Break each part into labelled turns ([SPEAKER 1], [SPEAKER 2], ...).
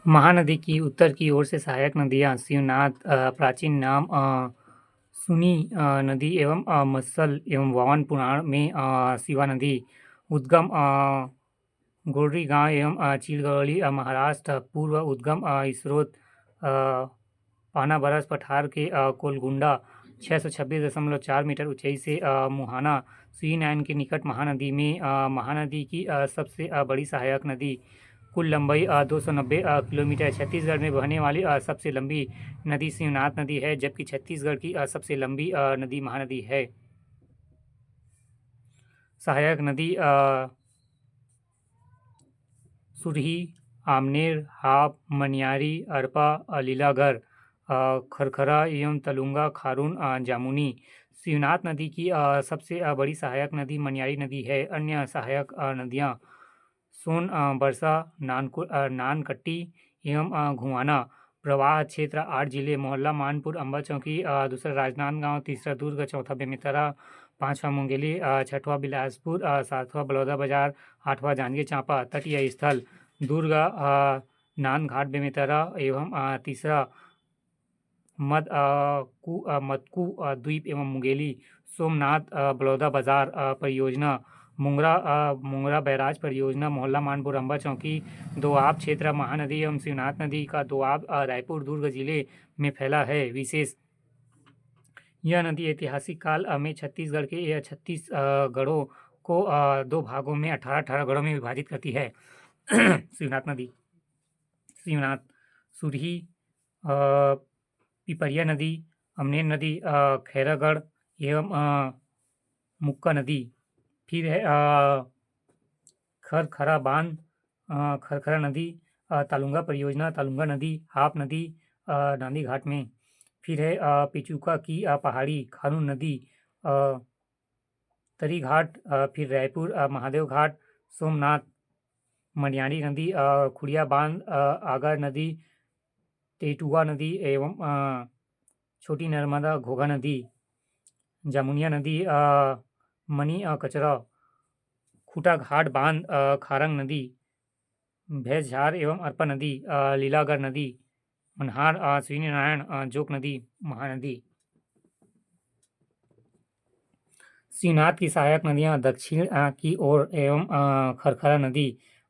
[SPEAKER 1] महानदी की उत्तर की ओर से सहायक नदियाँ शिवनाथ प्राचीन नाम सुनी नदी एवं मत्सल एवं वामन पुराण में शिवा नदी उद्गम गोर्डी गांव एवं चिलगौड़ी महाराष्ट्र पूर्व उद्गम स्रोत पाना बरस पठार के कोलगुंडा 626.4 मीटर ऊंचाई से मुहाना श्रीनयन के निकट महानदी में महानदी की सबसे बड़ी सहायक नदी कुल लंबाई 290 किलोमीटर। छत्तीसगढ़ में बहने वाली सबसे लंबी नदी शिवनाथ नदी है, जबकि छत्तीसगढ़ की सबसे लंबी नदी महानदी है। सहायक नदी सुरही, आमनेर, हाप, मनियारी, अरपा, लीलागर, खरखरा एवं तलुंगा, खारून, जामुनी। शिवनाथ नदी की सबसे बड़ी सहायक नदी मनियारी नदी है। अन्य सहायक नदियाँ सोन, बरसा, नानकट्टी एवं घुमाना। प्रवाह क्षेत्र 8 जिले मोहल्ला मानपुर, अम्बा चौकी, दूसरा राजनांदगांव, तीसरा दुर्ग, चौथा बेमेतरा, पाँचवा मुंगेली, छठवां बिलासपुर, सातवां बलौदाबाजार, आठवां जांजगीर चांपा। तटीय स्थल दुर्ग, नांदघाट, बेमेतरा एवं तीसरा मदकू द्वीप एवं मुंगेली। सोमनाथ बलौदाबाजार परियोजना, मुंगरा बैराज परियोजना, मोहल्ला मानपुर, अम्बा चौकी। दोआब क्षेत्र महानदी एवं शिवनाथ नदी का दोआब रायपुर दुर्ग जिले में फैला है। विशेष यह नदी ऐतिहासिक काल में छत्तीसगढ़ के 36 गढ़ों को दो भागों में 18-18 गढ़ों में विभाजित करती है। शिवनाथ नदी शिवनाथ, सुरही, पिपरिया नदी, अमनेर नदी, खैरागढ़ एवं मुक्का नदी। फिर है खरखरा बांध, खरखरा नदी, तालुंगा परियोजना, तालुंगा नदी, हाप नदी नांदी घाट में। फिर है पिचुका की पहाड़ी, खारून नदी, तरी घाट, फिर रायपुर महादेव घाट, सोमनाथ, मनियारी नदी, खुड़िया बांध, आगर नदी, तेटुआ नदी एवं छोटी नर्मदा, घोघा नदी, जामुनिया नदी, मनी कचरा, खूटा घाट बांध, खारंग नदी, भैंसझार एवं अरपा नदी, लीलागर नदी, मनहार, श्रीनारायण, जोक नदी, महानदी। शिवनाथ की सहायक नदियाँ दक्षिण की ओर एवं खरखरा नदी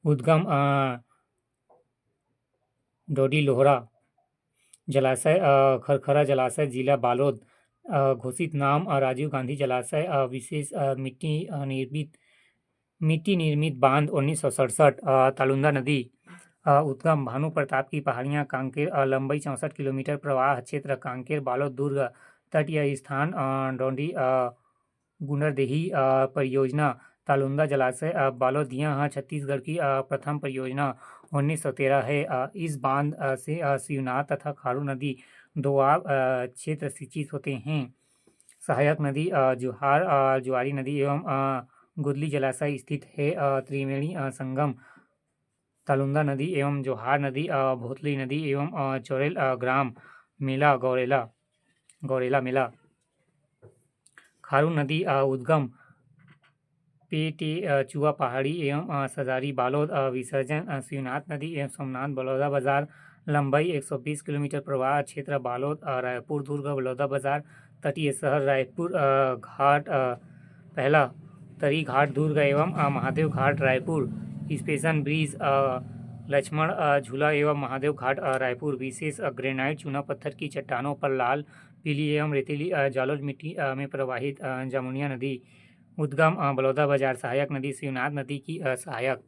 [SPEAKER 1] उद्गम डोडी लोहरा जलाशय, खरखरा जलाशय, जिला बालोद। घोषित नाम राजीव गांधी जलाशय। विशेष मिट्टी निर्मित बांध 1967। तालुंदा नदी उद्गम भानु प्रताप की पहाड़ियाँ, कांकेर, लंबाई 64 किलोमीटर। प्रवाह क्षेत्र कांकेर, बालोद, दुर्ग। तटीय स्थान डोंडी, गुंडरदेही परियोजना, तालुंदा जलाशय, बालोद। यह छत्तीसगढ़ की प्रथम परियोजना 1913 है। इस बांध से शिवनाथ तथा खारू नदी दोआब क्षेत्र सिंचित होते हैं। सहायक नदी जुहार, जुआरी नदी एवं गुदली जलाशय स्थित है। त्रिवेणी संगम तालुंदा नदी एवं जोहार नदी, भोतली नदी एवं चौरेल ग्राम मेला, गौरेला मेला। खारू नदी उद्गम पेटे चुआ पहाड़ी एवं सजारी, बालोद। विसर्जन शिवनाथ नदी एवं सोमनाथ, बलौदाबाजार। लंबाई 120 किलोमीटर। प्रवाह क्षेत्र बालोद, रायपुर, दुर्ग, बलौदाबाजार। तटीय शहर रायपुर। घाट पहला तरी घाट दुर्ग एवं महादेव घाट रायपुर। स्टेशन ब्रिज लक्ष्मण झूला एवं महादेव घाट रायपुर। विशेष ग्रेनाइट चूना पत्थर की चट्टानों पर लाल, पीली एवं रेतीली जालौज मिट्टी में प्रवाहित जामुनिया नदी उद्गम बलौदाबाजार। सहायक नदी शिवनाथ नदी की सहायक।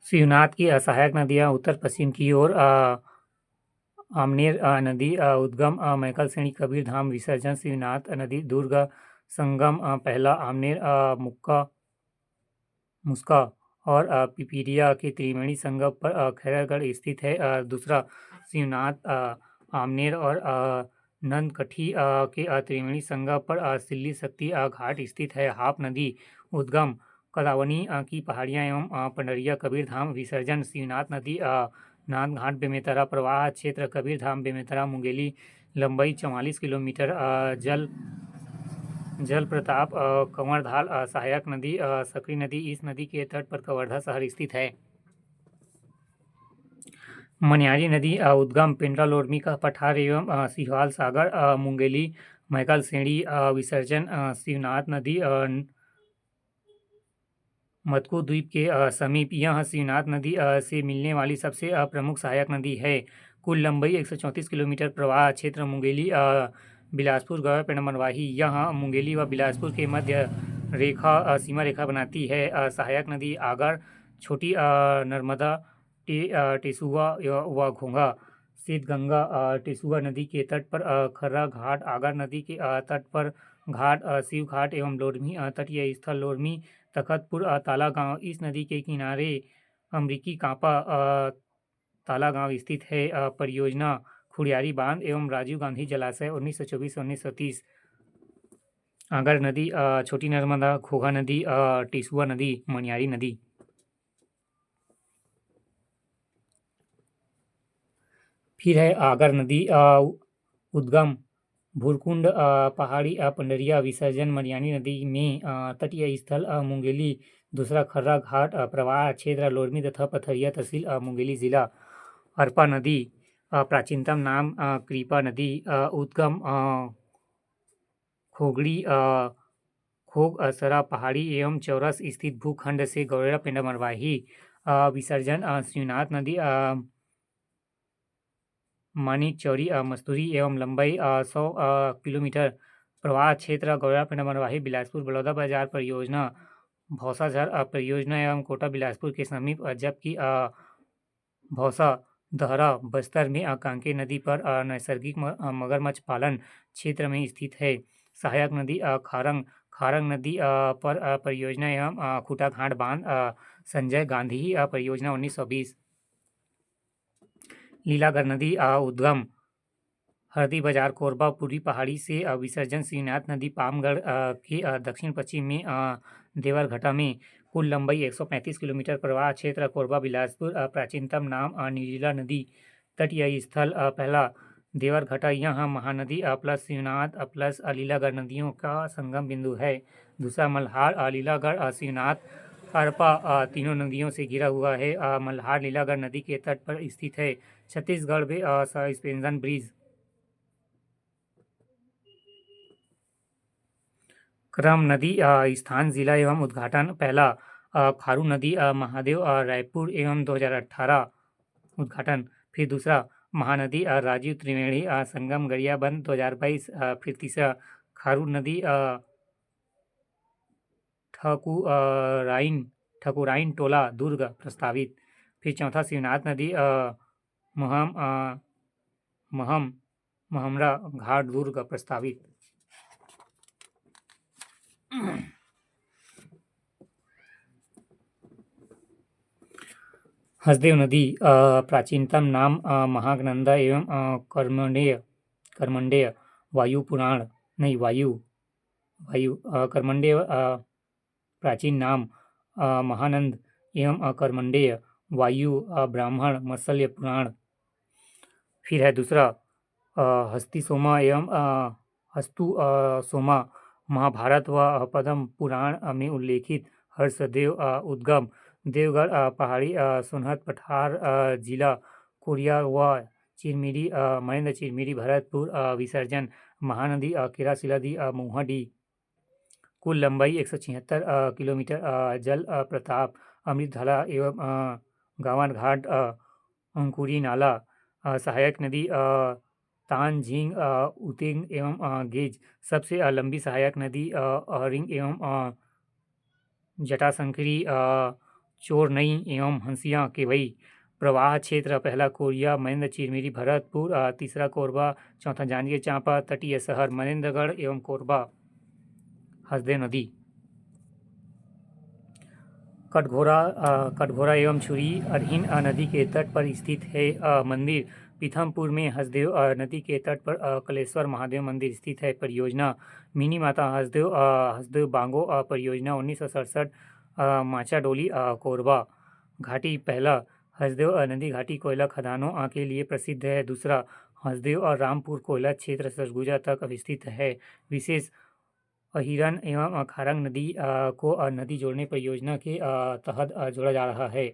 [SPEAKER 1] शिवनाथ की सहायक नदियाँ उत्तर पश्चिम की ओर आमनेर नदी उद्गम मैकल श्रेणी, कबीर धाम। विसर्जन शिवनाथ नदी दुर्ग। संगम पहला आमनेर, मुस्का और पिपरिया के त्रिवेणी संगम पर खैरागढ़ स्थित है। दूसरा शिवनाथ आमनेर और नंदकठी के त्रिवेणी संगम पर सिल्ली शक्ति घाट स्थित है। हाप नदी उद्गम कदावनी की पहाड़ियाँ एवं पंडरिया, कबीर धाम। विसर्जन शिवनाथ नदी नांदघाट, बेमेतरा। प्रवाह क्षेत्र कबीर धाम, बेमेतरा, मुंगेली। लंबाई 44 किलोमीटर। जल जल प्रताप कंवरधाल सहायक नदी सकरी नदी इस नदी के तट पर कवर्धा शहर स्थित है। मनियारी नदी उद्गम पेंड्रा लोरमी का पठार एवं सिहाल सागर मुंगेली महकल सेड़ी विसर्जन शिवनाथ नदी मतकू द्वीप के समीप। यह शिवनाथ नदी से मिलने वाली सबसे प्रमुख सहायक नदी है। कुल लंबाई 134 किलोमीटर। प्रवाह क्षेत्र मुंगेली बिलासपुर गया पेड़मरवाही। यह मुंगेली व बिलासपुर के मध्य सीमा रेखा बनाती है। सहायक नदी आगर छोटी नर्मदा टेसुआ व घोंघा शीतगंगा टेसुआ नदी के तट पर खर्रा घाट आगर नदी के तट पर घाट शिव घाट एवं लोरमी तटीय स्थल लोरमी तखतपुर ताला गांव। इस नदी के किनारे अमरीकी कांपा ताला गांव स्थित है। परियोजना खुड़ियारी बांध एवं राजीव गांधी जलाशय 1924-1930। आगर नदी छोटी नर्मदा घोघा नदी टेसुआ नदी मनियारी नदी। फिर है आगर नदी उद्गम भूरकुंड पहाड़ी पंडरिया विसर्जन मनियारी नदी में तटीय स्थल मुंगेली। दूसरा खर्रा घाट प्रवाह क्षेत्र लोरमी तथा पथरिया तहसील मुंगेली जिला। अरपा नदी प्राचीनतम नाम कृपा नदी उद्गम खोगड़ी खोग सरा पहाड़ी एवं चौरस स्थित भूखंड से गौरेरा पेंडा मरवाही। विसर्जन शिवनाथ नदी मानिक चौरी मस्तूरी एवं लंबाई 100 किलोमीटर। प्रवाह क्षेत्र गौरा पेंडा मरवाही बिलासपुर बलौदा बाजार परियोजना भौसाझर परियोजना एवं कोटा बिलासपुर के समीप जबकि भौसा दहरा बस्तर में कांके नदी पर नैसर्गिक मगरमच्छ पालन क्षेत्र में स्थित है। सहायक नदी खारंग नदी पर परियोजना एवं खूटा घाट बांध संजय गांधी परियोजना 1920। लीलागर नदी उद्गम हरदी बाजार कोरबा पूर्वी पहाड़ी से विसर्जन शिवनाथ नदी पामगढ़ के दक्षिण पश्चिम में देवरघटा में। कुल लंबाई 135 किलोमीटर। प्रवाह क्षेत्र कोरबा बिलासपुर। प्राचीनतम नाम नीलिला नदी। तटीय स्थल पहला देवरघटा। यह महानदी प्लस शिवनाथ प्लस लीलागढ़ नदियों का संगम बिंदु है। दूसरा मल्हार लीलागढ़ शिवनाथ अरपा तीनों नदियों से घिरा हुआ है। मल्हार लीलागढ़ नदी के तट पर स्थित है। छत्तीसगढ़ में सस्पेंशन ब्रिज। क्रम नदी स्थान जिला एवं उद्घाटन पहला खारू नदी महादेव रायपुर एवं 2018 उद्घाटन। फिर दूसरा महानदी राजीव त्रिवेणी संगम गरियाबंद 2022। फिर तीसरा खारू नदी ठकुराइन टोला दुर्ग प्रस्तावित। फिर चौथा शिवनाथ नदी महमरा घाट दुर्ग प्रस्तावित। हसदेव नदी प्राचीनतम नाम महानंदा एवं कर्मंडेय वायु पुराण नहीं वायु कर्मंडेय प्राचीन नाम महानंद एवं कर्मंडेय वायु ब्राह्मण मत्स्य पुराण। फिर है दूसरा हस्ती सोमा एवं हस्तु सोमा महाभारत व पद्म पुराण में उल्लेखित। हर्षदेव उद्गम देवगढ़ पहाड़ी सोनहत पठार जिला कोरिया व चिरमिरी महेंद्र चिरमिरी भरतपुर। विसर्जन महानदी केराशिलादी मोहाडी। कुल लंबाई 176 किलोमीटर। जल प्रताप अमृतधारा एवं गावन घाट अंकुरी नाला। सहायक नदी तान झींग उतेंग एवं गेज। सबसे लंबी सहायक नदी अहरिंग एवं जटाशंकरी चोरनई एवं हंसिया केवई। प्रवाह क्षेत्र पहला कोरिया महेंद्र चिरमिरी भरतपुर। तीसरा कोरबा। चौथा जांजगीर चांपा। तटीय शहर मनेन्द्रगढ़ एवं कोरबा। हसदेव नदी कटघोरा एवं छुरी अरहिन नदी के तट पर स्थित है। मंदिर पीथमपुर में हसदेव नदी के तट पर कलेश्वर महादेव मंदिर स्थित है। परियोजना मिनी माता हसदेव बांगो परियोजना 1967। माचाडोली कोरबा। घाटी पहला हसदेव नदी घाटी कोयला खदानों के लिए प्रसिद्ध है। दूसरा हसदेव और रामपुर कोयला क्षेत्र सरगुजा तक स्थित है। विशेष हिरन एवं खारंग नदी को नदी जोड़ने परियोजना के तहत जोड़ा जा रहा है।